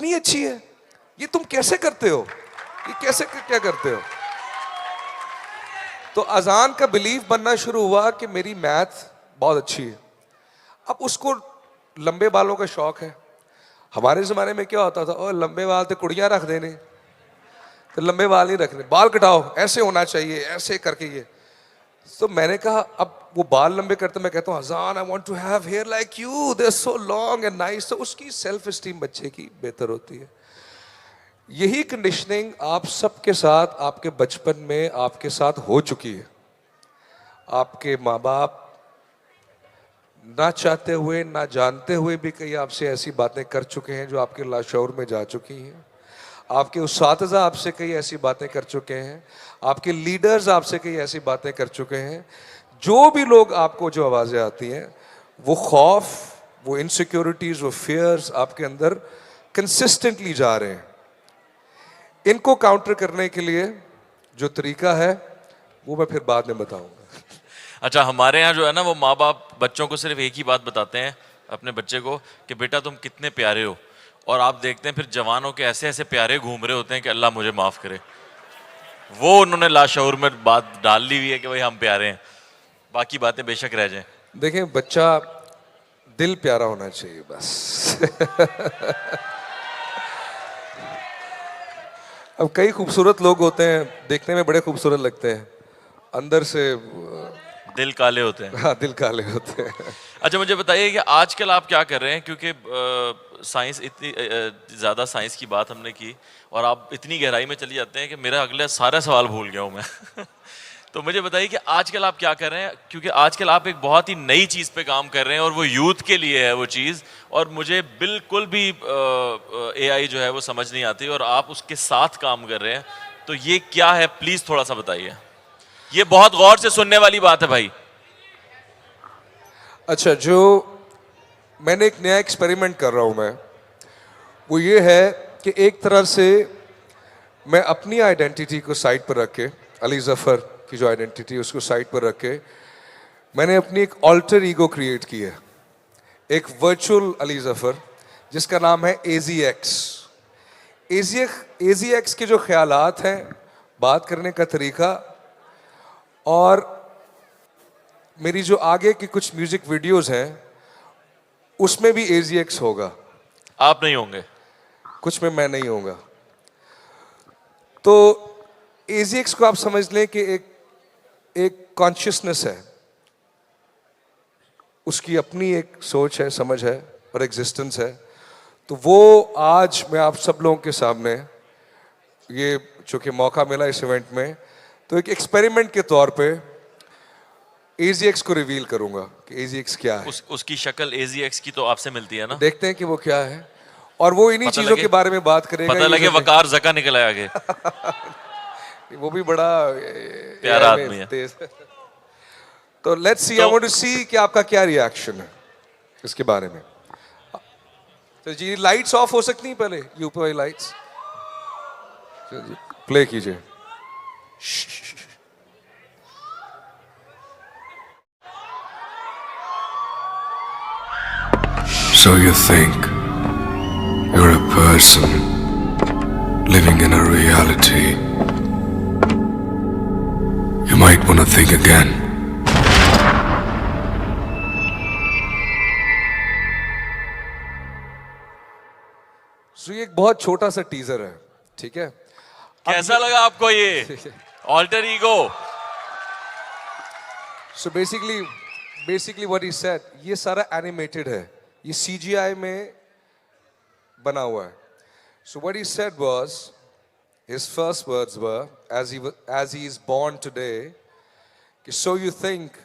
इतनी अच्छी है, ये तुम कैसे करते हो, ये कैसे क्या करते हो? तो अजान का बिलीव बनना शुरू हुआ कि मेरी मैथ बहुत अच्छी है। अब उसको लंबे बालों का शौक है। हमारे जमाने में क्या होता था, और लंबे बाल तो कुड़ियां रख देने, तो लंबे बाल नहीं रखने, बाल कटाओ, ऐसे होना चाहिए, ऐसे करके ये। तो मैंने कहा अब वो बाल लंबे करते, मैं कहता हूँ Azaan I want to have hair like you, they are so long and nice. तो उसकी सेल्फ एस्टीम बच्चे की बेहतर होती है। यही कंडीशनिंग आप सबके साथ आपके बचपन में आपके साथ हो चुकी है। आपके माँ बाप ना चाहते हुए ना जानते हुए भी कई आपसे ऐसी बातें कर चुके हैं जो आपके लाशऊर में जा चुकी हैं। आपके उस्ताज़ा आपसे कई ऐसी बातें कर चुके हैं, आपके लीडर्स आपसे कई ऐसी बातें कर चुके हैं। जो भी लोग आपको जो आवाज़ें आती हैं, वो खौफ, वो इनसिक्योरिटीज़, वो फियर्स आपके अंदर कंसिस्टेंटली जा रहे हैं। इनको काउंटर करने के लिए जो तरीका है वो मैं फिर बाद में बताऊंगा। अच्छा, हमारे यहाँ जो है ना, वो माँ बाप बच्चों को सिर्फ एक ही बात बताते हैं अपने बच्चे को कि बेटा तुम कितने प्यारे हो, और आप देखते हैं फिर जवानों के ऐसे ऐसे प्यारे घूम रहे होते हैं कि अल्लाह मुझे माफ करे। वो उन्होंने लाशऊर में बात डाल ली हुई है कि भाई हम प्यारे हैं, बाकी बातें बेशक रह जाएं। देखें, बच्चा दिल प्यारा होना चाहिए बस। अब कई खूबसूरत लोग होते हैं, देखने में बड़े खूबसूरत लगते हैं, अंदर से दिल काले होते हैं। हाँ, दिल काले होते हैं। अच्छा, मुझे बताइए कि आजकल आप क्या कर रहे हैं, क्योंकि साइंस इतनी ज़्यादा साइंस की बात हमने की और आप इतनी गहराई में चली जाते हैं कि मेरा अगला सारा सवाल भूल गया हूँ मैं। तो मुझे बताइए कि आजकल आप क्या कर रहे हैं, क्योंकि आजकल आप एक बहुत ही नई चीज़ पे काम कर रहे हैं और वो यूथ के लिए है वो चीज़, और मुझे बिल्कुल भी एआई जो है वो समझ नहीं आती, और आप उसके साथ काम कर रहे हैं। तो ये क्या है, प्लीज़ थोड़ा सा बताइए। ये बहुत गौर से सुनने वाली बात है भाई। अच्छा, जो मैंने एक नया एक्सपेरिमेंट कर रहा हूं मैं, वो ये है कि एक तरह से मैं अपनी आइडेंटिटी को साइड पर रख के, अली जफर की जो आइडेंटिटी है उसको साइड पर रख के, मैंने अपनी एक ऑल्टर ईगो क्रिएट की है, एक वर्चुअल अली जफर जिसका नाम है AZX। AZX के जो ख्यालात हैं, बात करने का तरीका, और मेरी जो आगे की कुछ म्यूजिक वीडियोस हैं उसमें भी AZX होगा। आप नहीं होंगे? कुछ में मैं नहीं होगा। तो AZX को आप समझ लें कि एक कॉन्शियसनेस है, उसकी अपनी एक सोच है, समझ है और एग्जिस्टेंस है। तो वो आज मैं आप सब लोगों के सामने, ये जो कि मौका मिला इस इवेंट में, तो एक एक्सपेरिमेंट के तौर पे AZX को रिवील करूंगा कि AZX क्या है। उसकी शक्ल AZX की तो आपसे मिलती है ना? देखते हैं कि वो क्या है, और वो इन्हीं चीजों के बारे में बात करेगा। पता लगे वकार ज़का निकल आया आगे। वो भी बड़ा प्यारा आदमी है। तेज। तो let's see, I want to see कि आपका क्या रिएक्शन है इसके बारे में। तो जी, लाइट्स ऑफ हो सकती हैं पहले, ऊपर वाली लाइट्स प्ले कीजिए। So you think you're a person living in a reality? You might want to think again. So ये एक बहुत छोटा सा टीजर है, ठीक है? कैसा लगा आपको ये alter ego? So basically what he said, ये सारा एनिमेटेड है, ये CGI में बना हुआ है। So what he said was, his first words were, as he is born today, so you think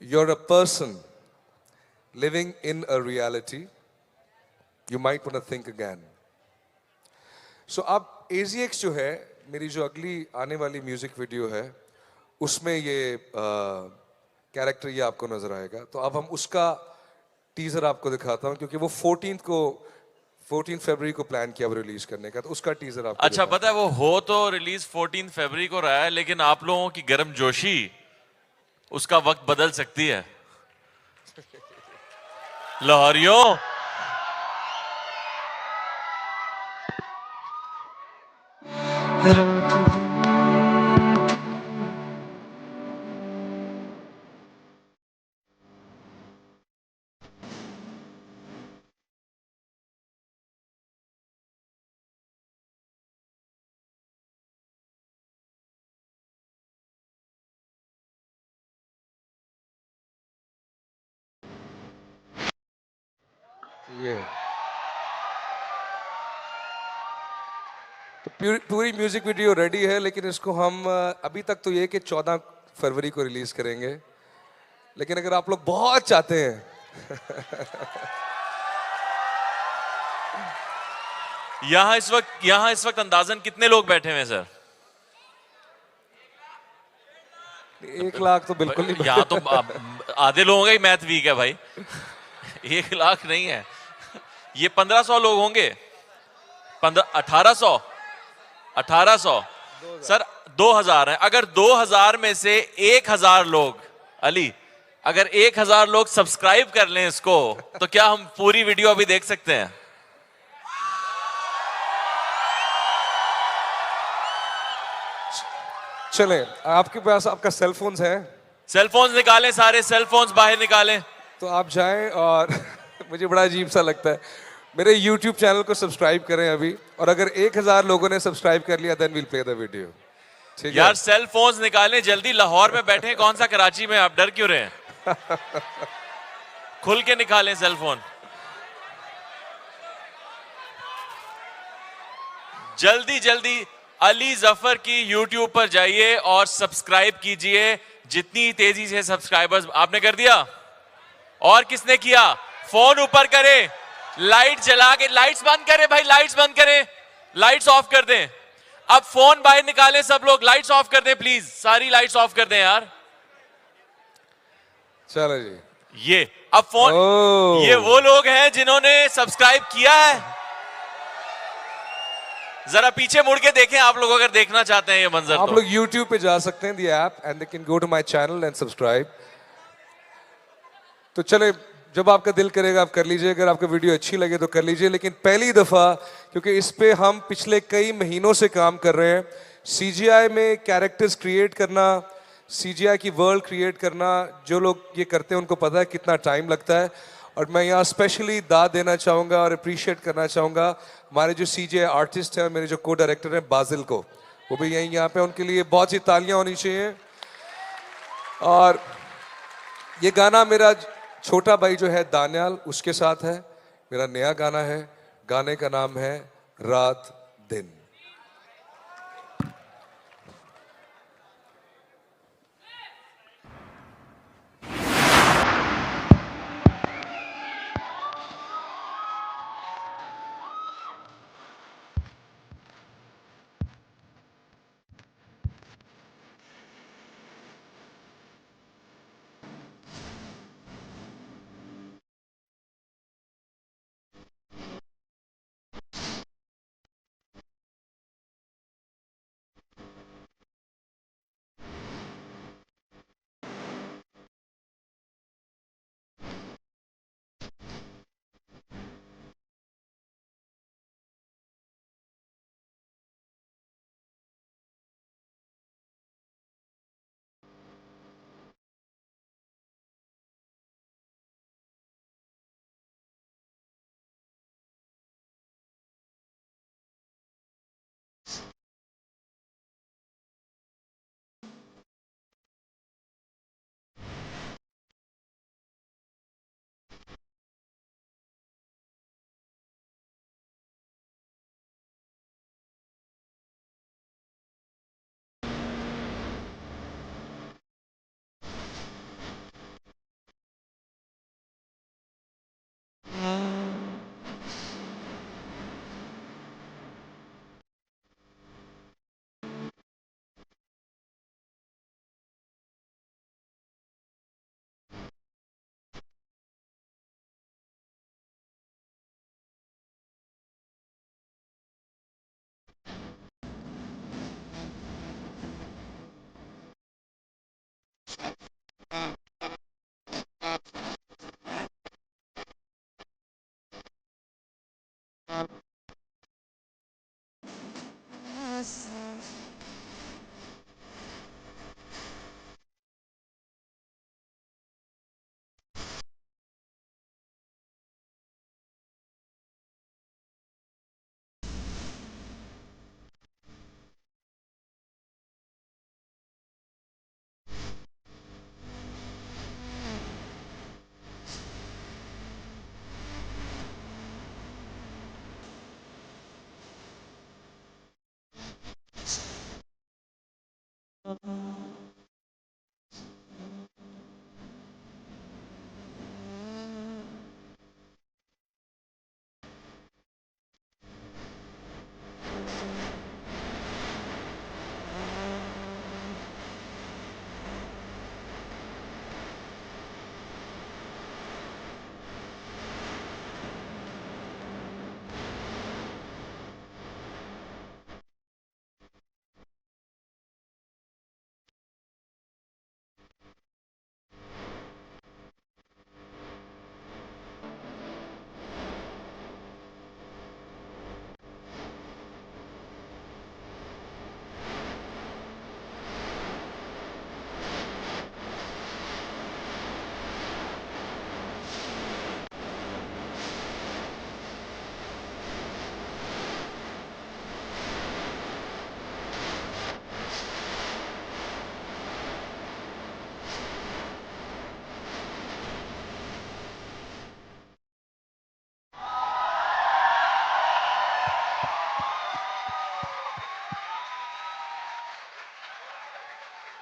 you're a person living in a reality, you might want to think again. So अब AZX जो है, मेरी जो अगली आने वाली music video है, उसमें ये कैरेक्टर ये आपको नजर आएगा। तो अब हम उसका टीजर आपको दिखाता हूं, क्योंकि वो 14 फरवरी को प्लान किया वो रिलीज करने का, तो उसका टीजर आपको। अच्छा, पता है वो हो तो रिलीज 14 फरवरी को रहा है, लेकिन आप लोगों की गर्मजोशी उसका वक्त बदल सकती है। लाहौरियों, ये तो पूरी म्यूजिक वीडियो रेडी है, लेकिन इसको हम अभी तक तो ये कि 14 फरवरी को रिलीज करेंगे, लेकिन अगर आप लोग बहुत चाहते हैं यहाँ इस वक्त अंदाजन कितने लोग बैठे हुए हैं सर? 1 लाख तो बिल्कुल नहीं। यहाँ तो आधे लोगों का ही मैथ वीक है भाई। 1 लाख नहीं है, ये 1500 लोग होंगे। 1800 सर, 2000 है। अगर 2000 में से 1000 लोग, अली अगर 1000 लोग सब्सक्राइब कर लें इसको, तो क्या हम पूरी वीडियो अभी देख सकते हैं? चले, आपके पास आपका सेल फोन्स है, सेल फोन्स निकालें, सारे सेल फोन्स बाहर निकालें। तो आप जाएं और मुझे बड़ा अजीब सा लगता है, मेरे YouTube चैनल को सब्सक्राइब करें अभी, और अगर 1000 लोगों ने सब्सक्राइब कर लिया then will play the video. ठीक है यार सेल फोन्स निकालें जल्दी, लाहौर में बैठे हैं, कौन सा कराची में, आप डर क्यों रहे हैं? खुल के निकालें सेल फोन जल्दी जल्दी। अली जफर की YouTube पर जाइए और सब्सक्राइब कीजिए। जितनी तेजी से सब्सक्राइबर्स आपने कर दिया, और किसने किया? फोन ऊपर करे, लाइट जला के, लाइट्स बंद करें भाई, लाइट्स बंद करें, लाइट्स ऑफ कर दें। अब फोन बाहर निकालें सब लोग, लाइट्स ऑफ कर दें प्लीज, सारी लाइट्स ऑफ कर दें यार। चलो जी, ये अब फोन, ये वो लोग हैं जिन्होंने सब्सक्राइब किया है। जरा पीछे मुड़ के देखें आप लोग, अगर देखना चाहते हैं ये मंजर। आप तो लोग YouTube पे जा सकते हैं, the app, and they can go to my channel and subscribe. तो चले, जब आपका दिल करेगा आप कर लीजिए, अगर आपको वीडियो अच्छी लगे तो कर लीजिए। लेकिन पहली दफा, क्योंकि इस पे हम पिछले कई महीनों से काम कर रहे हैं, CGI में कैरेक्टर्स क्रिएट करना, CGI की वर्ल्ड क्रिएट करना, जो लोग ये करते हैं उनको पता है कितना टाइम लगता है। और मैं यहाँ स्पेशली दाद देना चाहूँगा और अप्रिशिएट करना चाहूँगा हमारे जो CGI आर्टिस्ट हैं, मेरे जो को डायरेक्टर हैं बाजिल को, वो भी यहीं यहाँ पे, उनके लिए बहुत सी तालियां होनी चाहिए। और ये गाना मेरा छोटा भाई जो है दानियाल, उसके साथ है, मेरा नया गाना है, गाने का नाम है रात दिन।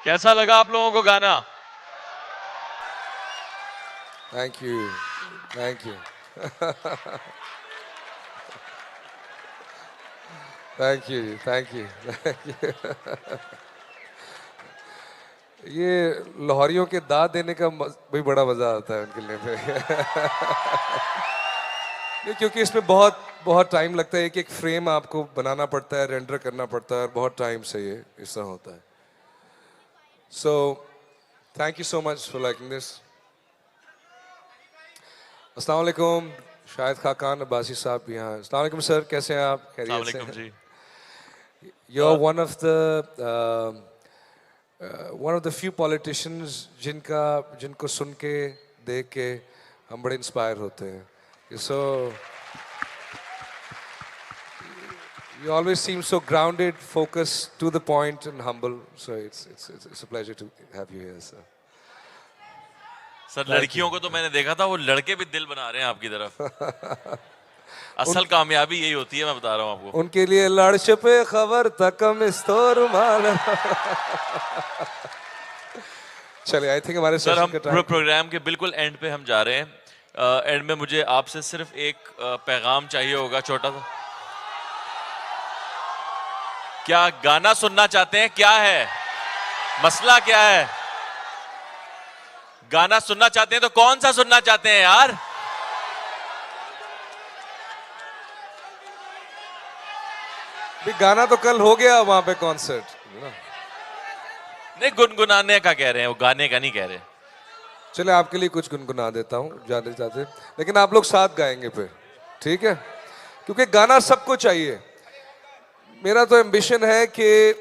कैसा लगा आप लोगों को गाना? Thank you, thank you, thank you, thank you, thank you. ये लाहौरियों के दाद देने का भी बड़ा मजा आता है उनके लिए पे। नहीं, क्योंकि इसमें बहुत बहुत टाइम लगता है, एक एक फ्रेम आपको बनाना पड़ता है, रेंडर करना पड़ता है, और बहुत टाइम से ये इस तरह होता है। So thank you so much for liking this. अस्सलाम वालेकुम, शाहिद खाकान अब्बासी साहब भी यहाँ। अस्सलाम वालेकुम सर, कैसे हैं आप? अस्सलाम वालेकुम जी। You are one of the few politicians जिनको सुन के देख के हम बड़े इंस्पायर होते हैं। सो you always seem so grounded, focused, to the point, and humble. So it's a pleasure to have you here, sir. Sir लड़कियों को तो मैंने देखा था, वो लड़के भी दिल बना रहे हैं आपकी तरफ। असल कामयाबी यही होती है, मैं बता रहा हूँ आपको। उनके लिए लड़च पे खबर तकम इस्तोर माल। चलिए, आई थिंक हमारे सर हम सेशन का टाइम। प्रोग्राम के बिल्कुल एंड पे हम जा रहे हैं। एंड में मुझे आपसे सिर्फ एक पैगाम चाहिए होगा, छोटा सा। क्या गाना सुनना चाहते हैं? क्या है मसला, क्या है? गाना सुनना चाहते हैं तो कौन सा सुनना चाहते हैं यार? भी गाना तो कल हो गया वहां पे कॉन्सर्ट। नहीं, गुनगुनाने का कह रहे हैं, वो गाने का नहीं कह रहे। चले, आपके लिए कुछ गुनगुना देता हूँ जाते जाते, लेकिन आप लोग साथ गाएंगे फिर, ठीक है? क्योंकि गाना सबको चाहिए। मेरा तो एम्बिशन है कि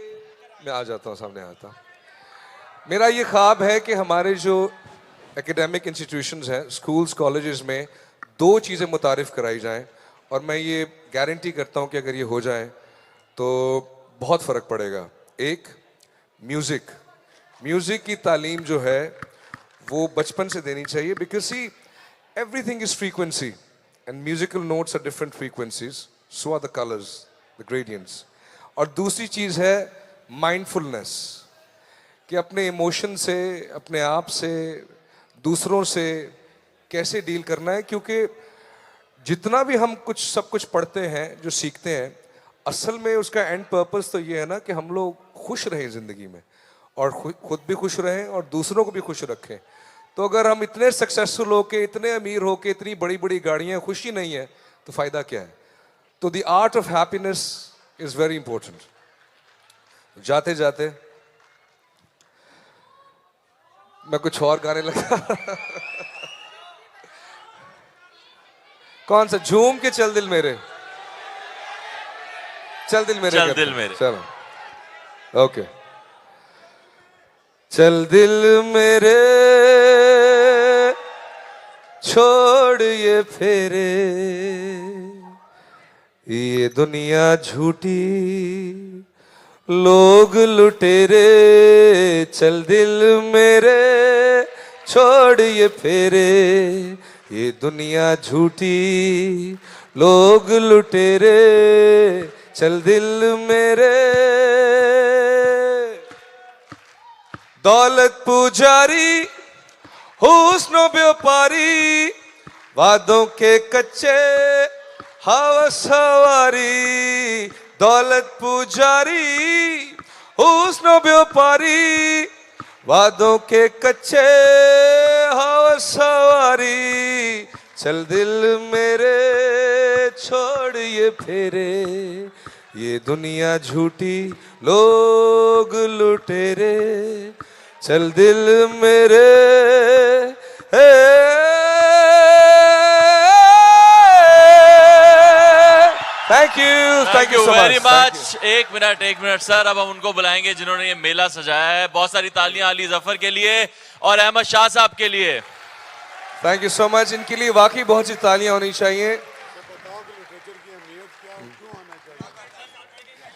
मैं आ जाता हूँ, सामने आता हूँ। मेरा ये ख्वाब है कि हमारे जो एकेडमिक इंस्टीट्यूशंस हैं, स्कूल्स कॉलेजेस में, दो चीज़ें मुतारिफ कराई जाएं, और मैं ये गारंटी करता हूँ कि अगर ये हो जाए तो बहुत फ़र्क पड़ेगा। एक, म्यूज़िक की तालीम जो है वो बचपन से देनी चाहिए, because see everything is frequency and musical notes are different frequencies, so are the colours, the gradients. और दूसरी चीज़ है माइंडफुलनेस, कि अपने इमोशन से, अपने आप से, दूसरों से कैसे डील करना है। क्योंकि जितना भी हम सब कुछ पढ़ते हैं, जो सीखते हैं, असल में उसका एंड पर्पस तो ये है ना कि हम लोग खुश रहें ज़िंदगी में, और खुद भी खुश रहें और दूसरों को भी खुश रखें। तो अगर हम इतने सक्सेसफुल होके, इतने अमीर होके, इतनी बड़ी बड़ी गाड़ियाँ, खुशी नहीं है तो फ़ायदा क्या है? तो the art of happiness is very important. जाते जाते मैं कुछ और गाने लगा। कौन सा? झूम के चल दिल मेरे, चल दिल मेरे, चल दिल मेरे। चलो, ओके। चल दिल मेरे छोड़ ये फेरे, ये दुनिया झूठी, लोग लुटेरे। चल दिल मेरे छोड़ ये फेरे, ये दुनिया झूठी, लोग लुटेरे। चल दिल मेरे। दौलत पुजारी, हुस्न व्यापारी, वादों के कच्चे हवस सवारी। दौलत पुजारी, हुस्न व्यापारी, वादों के कच्चे हवस सवारी। चल दिल मेरे छोड़ ये फेरे, ये दुनिया झूठी, लोग लुटेरे। चल दिल मेरे। Thank you very much. एक मिनट सर, अब हम उनको बुलाएंगे जिन्होंने ये मेला सजाया है। बहुत सारी तालियां अली जफर के लिए और अहमद शाह साहब के लिए। Thank you so much. इनके लिए वाकई बहुत सी तालियां होनी चाहिए।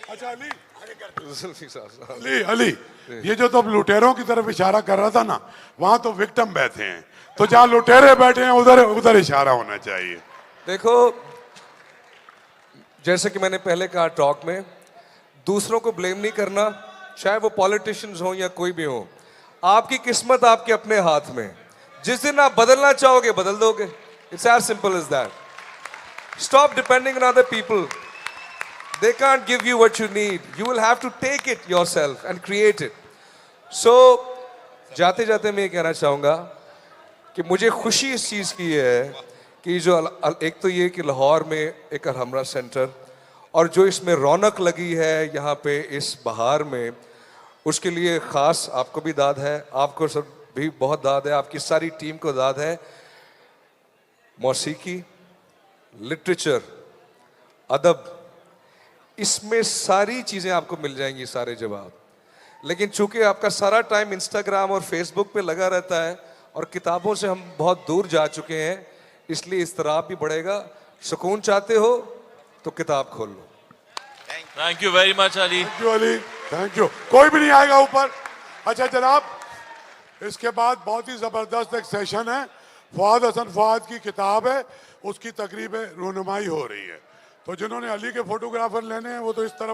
अच्छा अली, ये जो तुम लुटेरों की तरफ इशारा कर रहा था ना, वहां तो विक्टिम बैठे हैं, तो जहां लुटेरे बैठे हैं उधर इशारा होना चाहिए। देखो, जैसे कि मैंने पहले कहा टॉक में, दूसरों को ब्लेम नहीं करना, चाहे वो पॉलिटिशियंस हो या कोई भी हो, आपकी किस्मत आपके अपने हाथ में। जिस दिन आप बदलना चाहोगे बदल दोगे। It's as simple as that. Stop depending on other people. They can't give you what you need, you will have to take it yourself and create it. So जाते जाते मैं ये कहना चाहूंगा कि मुझे खुशी इस चीज़ की है कि जो एक तो ये कि लाहौर में एक अलहमरा सेंटर, और जो इसमें रौनक लगी है यहाँ पे इस बहार में, उसके लिए ख़ास आपको भी दाद है, आपको सब भी बहुत दाद है, आपकी सारी टीम को दाद है। मौसीकी, लिटरेचर, अदब, इसमें सारी चीज़ें आपको मिल जाएंगी, सारे जवाब। लेकिन चूंकि आपका सारा टाइम इंस्टाग्राम और फेसबुक पे लगा रहता है और किताबों से हम बहुत दूर जा चुके हैं, इसलिए इस्तराब भी बढ़ेगा। सुकून चाहते हो तो किताब खोल लो। Thank you very much Ali. Thank you Ali, thank you. कोई भी नहीं आएगा ऊपर। अच्छा जनाब, इसके बाद बहुत ही जबरदस्त एक सेशन है। फवाद हसन फवाद की किताब है, उसकी तकरीब रूनुमाई हो रही है। तो जिन्होंने अली के फोटोग्राफर लेने हैं वो तो इस तरफ